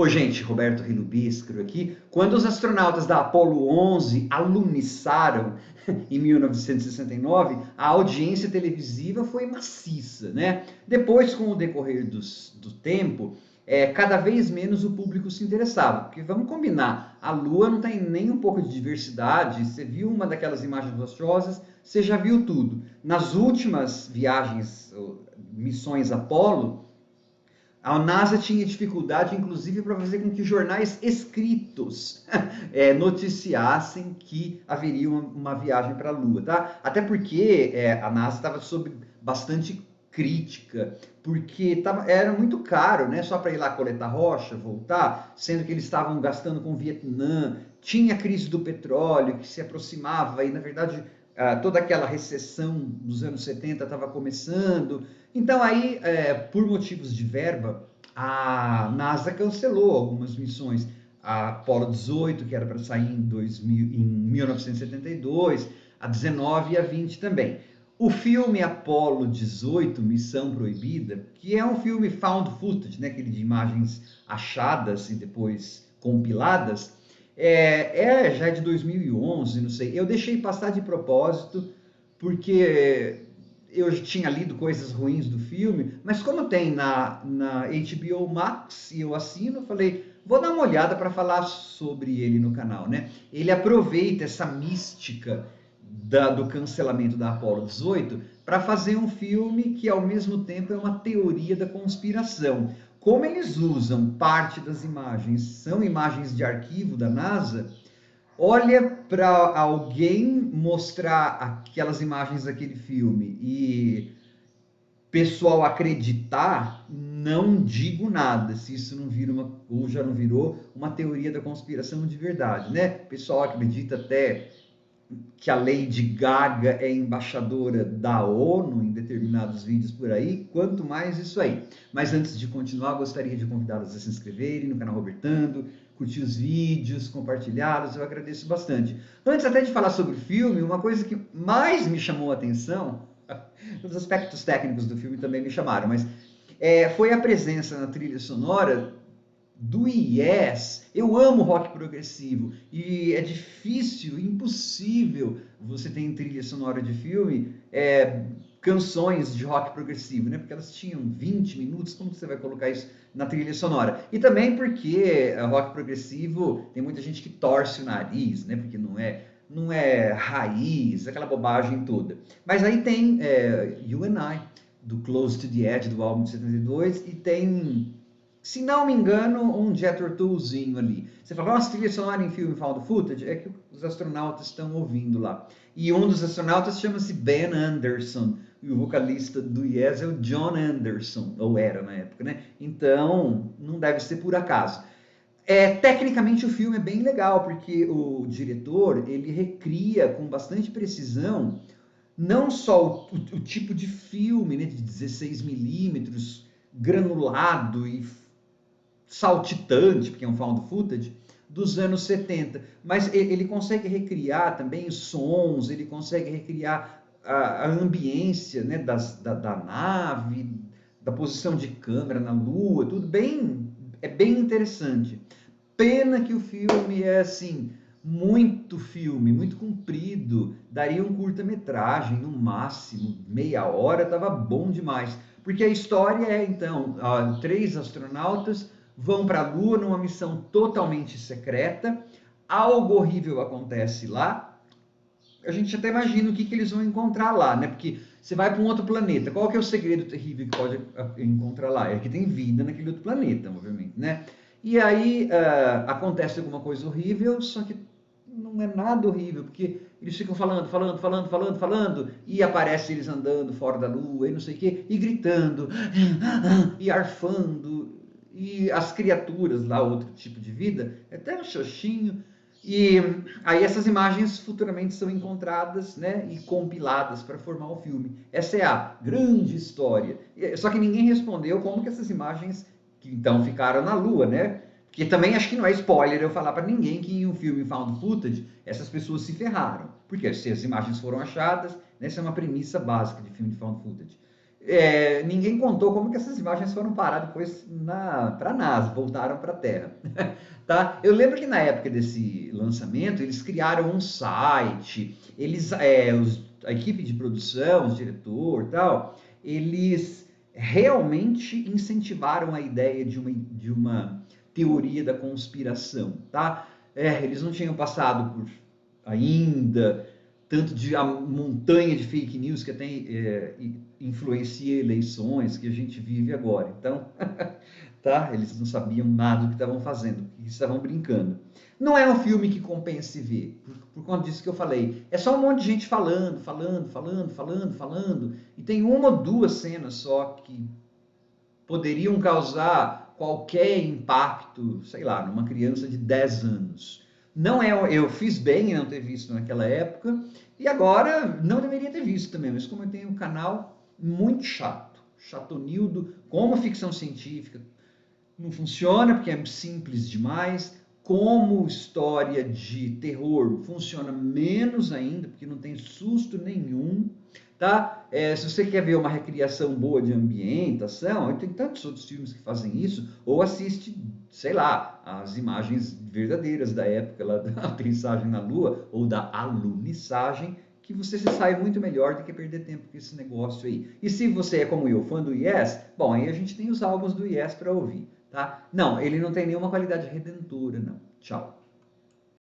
Oi, gente, Roberto Rinubiscro aqui. Quando os astronautas da Apollo 11 aluniçaram em 1969, a audiência televisiva foi maciça, né? Depois, com o decorrer do tempo, cada vez menos o público se interessava, porque vamos combinar, a Lua não tem nem um pouco de diversidade. Você viu uma daquelas imagens rochosas, você já viu tudo. Nas últimas viagens, missões Apollo, a NASA tinha dificuldade, inclusive, para fazer com que jornais escritos noticiassem que haveria uma viagem para a Lua, tá? Até porque a NASA estava sob bastante crítica, porque era muito caro, né? Só para ir lá coletar rocha, voltar, sendo que eles estavam gastando com o Vietnã, tinha a crise do petróleo que se aproximava e, na verdade, toda aquela recessão dos anos 70 estava começando. Então aí, por motivos de verba, a NASA cancelou algumas missões. A Apollo 18, que era para sair em 1972, a 19 e a 20 também. O filme Apollo 18, Missão Proibida, que é um filme found footage, né, aquele de imagens achadas e depois compiladas, já é de 2011, não sei. Eu deixei passar de propósito, porque eu tinha lido coisas ruins do filme, mas como tem na HBO Max e eu assino, eu falei, vou dar uma olhada para falar sobre ele no canal, né? Ele aproveita essa mística do cancelamento da Apollo 18 para fazer um filme que ao mesmo tempo é uma teoria da conspiração. Como eles usam parte das imagens, são imagens de arquivo da NASA, olha, para alguém mostrar aquelas imagens daquele filme e pessoal acreditar, não digo nada, se isso não vira ou já não virou, uma teoria da conspiração de verdade, né? O pessoal acredita até que a Lady Gaga é embaixadora da ONU em determinados vídeos por aí, quanto mais isso aí. Mas antes de continuar, gostaria de convidá-los a se inscreverem no canal Robertando, curtir os vídeos, compartilhá-los, eu agradeço bastante. Antes até de falar sobre o filme, uma coisa que mais me chamou a atenção, os aspectos técnicos do filme também me chamaram, mas foi a presença na trilha sonora do Yes. Eu amo rock progressivo e é difícil, impossível você ter em trilha sonora de filme canções de rock progressivo, né? Porque elas tinham 20 minutos, como você vai colocar isso na trilha sonora? E também porque rock progressivo tem muita gente que torce o nariz, né? Porque não é raiz, aquela bobagem toda. Mas aí tem You and I, do Close to the Edge, do álbum de 72, e tem, se não me engano, um Jethro Tullzinho ali. Você fala, nossa, trilha sonora em filme found footage? É que os astronautas estão ouvindo lá. E um dos astronautas chama-se Ben Anderson, e o vocalista do Yes é o John Anderson, ou era na época, né? Então, não deve ser por acaso. Tecnicamente o filme é bem legal, porque o diretor, ele recria com bastante precisão não só o tipo de filme, né, de 16 milímetros, granulado e saltitante, porque é um found footage, dos anos 70, mas ele consegue recriar também os sons, ele consegue recriar a ambiência, né, da nave, da posição de câmera na Lua, tudo bem interessante. Pena que o filme é assim, muito filme, muito comprido, daria um curta-metragem, no máximo, meia hora, tava bom demais. Porque a história é, então, 3 astronautas vão para a Lua numa missão totalmente secreta, algo horrível acontece lá, a gente até imagina o que eles vão encontrar lá, né? Porque você vai para um outro planeta, qual que é o segredo terrível que pode encontrar lá? É que tem vida naquele outro planeta, obviamente, né? E aí acontece alguma coisa horrível, só que não é nada horrível, porque eles ficam falando, e aparece eles andando fora da Lua, e não sei o quê, e gritando, e arfando, e as criaturas lá, outro tipo de vida, é até um xoxinho. E aí essas imagens futuramente são encontradas, né, e compiladas para formar o filme. Essa é a grande história. Só que ninguém respondeu como que essas imagens que então ficaram na Lua, né? Porque também acho que não é spoiler eu falar para ninguém que em um filme found footage essas pessoas se ferraram. Porque se as imagens foram achadas, né, essa é uma premissa básica de filme de found footage. ninguém contou como que essas imagens foram parar depois para a NASA, voltaram para a Terra. Tá? Eu lembro que na época desse lançamento, eles criaram um site, a equipe de produção, o diretor e tal, eles realmente incentivaram a ideia de uma teoria da conspiração, tá? Eles não tinham passado por ainda tanto de a montanha de fake news que até influencia eleições que a gente vive agora. Então, tá? Eles não sabiam nada do que estavam fazendo, que estavam brincando. Não é um filme que compense ver, por conta disso que eu falei. É só um monte de gente falando, e tem uma ou duas cenas só que poderiam causar qualquer impacto, sei lá, numa criança de 10 anos. Não é, eu fiz bem em não ter visto naquela época, e agora não deveria ter visto também, mas como eu tenho um canal muito chato, chatonildo, como ficção científica, não funciona porque é simples demais. Como história de terror, funciona menos ainda, porque não tem susto nenhum, tá? Se você quer ver uma recriação boa de ambientação, tem tantos outros filmes que fazem isso, ou assiste, sei lá, as imagens verdadeiras da época lá da aterrissagem na Lua, ou da alunissagem, que você se sai muito melhor do que perder tempo com esse negócio aí. E se você é como eu, fã do Yes, bom, aí a gente tem os álbuns do Yes para ouvir. Tá? Não, ele não tem nenhuma qualidade redentora, não. Tchau.